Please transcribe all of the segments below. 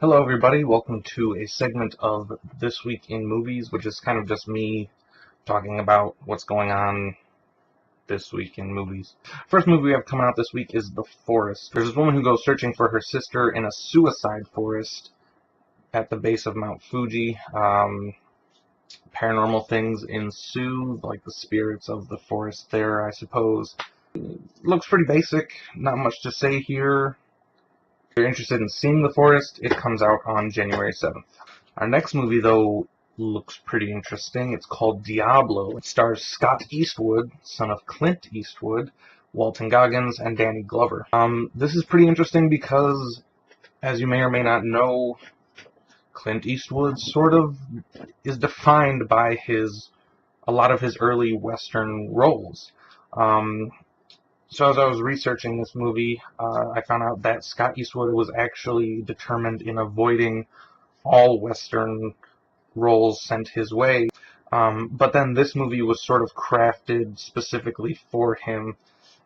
Hello everybody, welcome to a segment of This Week in Movies, which is kind of just me talking about what's going on this week in movies. First movie we have coming out this week is The Forest. There's this woman who goes searching for her sister in a suicide forest at the base of Mount Fuji. Paranormal things ensue, like the spirits of the forest there, I suppose. Looks pretty basic, not much to say here. If you're interested in seeing The Forest, it comes out on January 7th. Our next movie, though, looks pretty interesting. It's called Diablo. It stars Scott Eastwood, son of Clint Eastwood, Walton Goggins, and Danny Glover. This is pretty interesting because, as you may or may not know, Clint Eastwood sort of is defined by a lot of his early Western roles. So as I was researching this movie, I found out that Scott Eastwood was actually determined in avoiding all Western roles sent his way. But then this movie was sort of crafted specifically for him,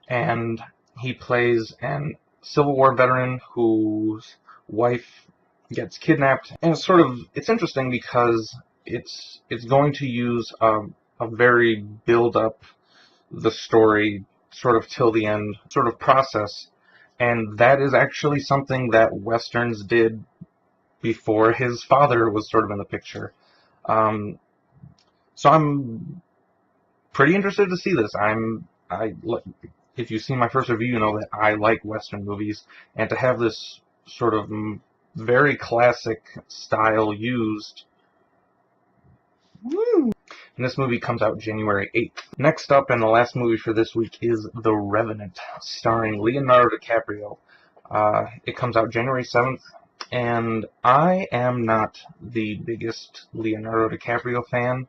and he plays an Civil War veteran whose wife gets kidnapped. And it's interesting because it's going to use a very build up the story sort of till the end sort of process, and that is actually something that Westerns did before his father was sort of in the picture. So I'm pretty interested to see this. If you've seen my first review, you know that I like Western movies, and to have this sort of very classic style used. Woo! And this movie comes out January 8th. Next up, and the last movie for this week, is The Revenant, starring Leonardo DiCaprio. It comes out January 7th, and I am not the biggest Leonardo DiCaprio fan.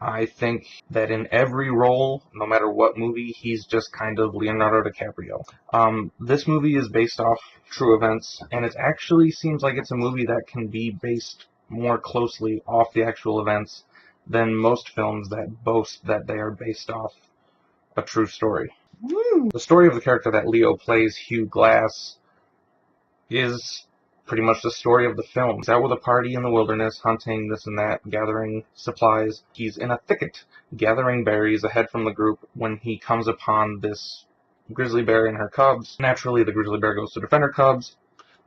I think that in every role, no matter what movie, he's just kind of Leonardo DiCaprio. This movie is based off true events, and it actually seems like it's a movie that can be based more closely off the actual events than most films that boast that they are based off a true story. Woo! The story of the character that Leo plays, Hugh Glass, is pretty much the story of the film. He's out with a party in the wilderness, hunting this and that, gathering supplies. He's in a thicket, gathering berries ahead from the group when he comes upon this grizzly bear and her cubs. Naturally, the grizzly bear goes to defend her cubs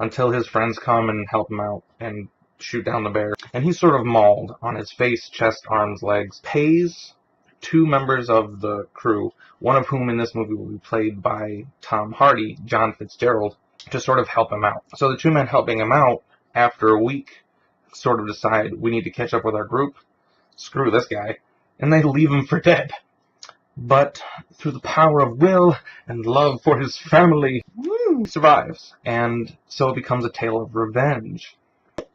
until his friends come and help him out and shoot down the bear. And he's sort of mauled on his face, chest, arms, legs. Pays two members of the crew, one of whom in this movie will be played by Tom Hardy, John Fitzgerald, to sort of help him out. So the two men helping him out, after a week, sort of decide we need to catch up with our group. Screw this guy. And they leave him for dead. But through the power of will and love for his family, he survives. And so it becomes a tale of revenge.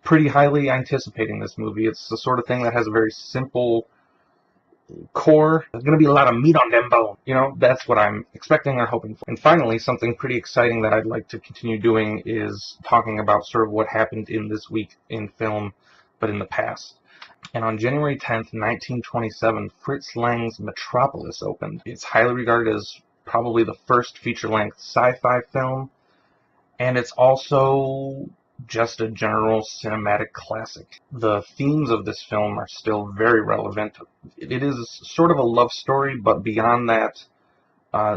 Pretty highly anticipating this movie. It's the sort of thing that has a very simple core. There's going to be a lot of meat on them bones. You know, that's what I'm expecting or hoping for. And finally, something pretty exciting that I'd like to continue doing is talking about sort of what happened in this week in film, but in the past. And on January 10th, 1927, Fritz Lang's Metropolis opened. It's highly regarded as probably the first feature-length sci-fi film, and it's also just a general cinematic classic. The themes of this film are still very relevant. It is sort of a love story, but beyond that,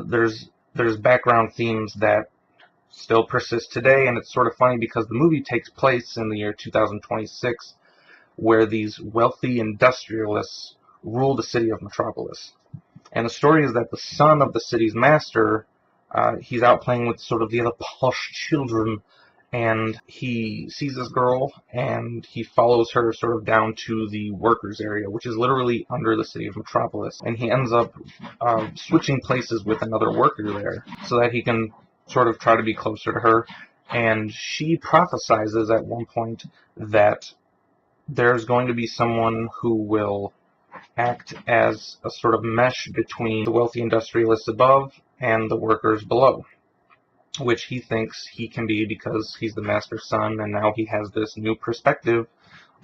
there's background themes that still persist today, and it's sort of funny because the movie takes place in the year 2026, where these wealthy industrialists rule the city of Metropolis. And the story is that the son of the city's master, he's out playing with sort of the other posh children, and he sees this girl, and he follows her sort of down to the workers area, which is literally under the city of Metropolis. And he ends up switching places with another worker there, so that he can sort of try to be closer to her. And she prophesizes at one point that there's going to be someone who will act as a sort of mesh between the wealthy industrialists above and the workers below, which he thinks he can be because he's the master's son, and now he has this new perspective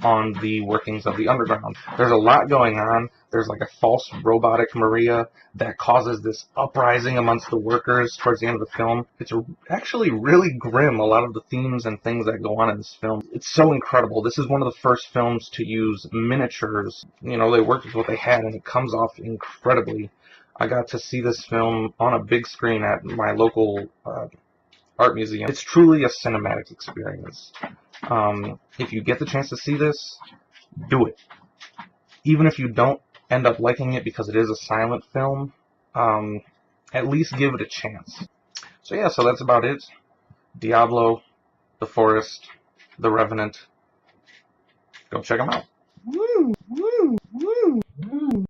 on the workings of the underground. There's a lot going on. There's like a false robotic Maria that causes this uprising amongst the workers towards the end of the film. It's actually really grim, a lot of the themes and things that go on in this film. It's so incredible. This is one of the first films to use miniatures. You know, they worked with what they had, and it comes off incredibly. I got to see this film on a big screen at my local art museum. It's truly a cinematic experience. If you get the chance to see this, do it. Even if you don't end up liking it because it is a silent film, at least give it a chance. So yeah, so that's about it. Diablo, The Forest, The Revenant. Go check them out. Woo, woo, woo, woo.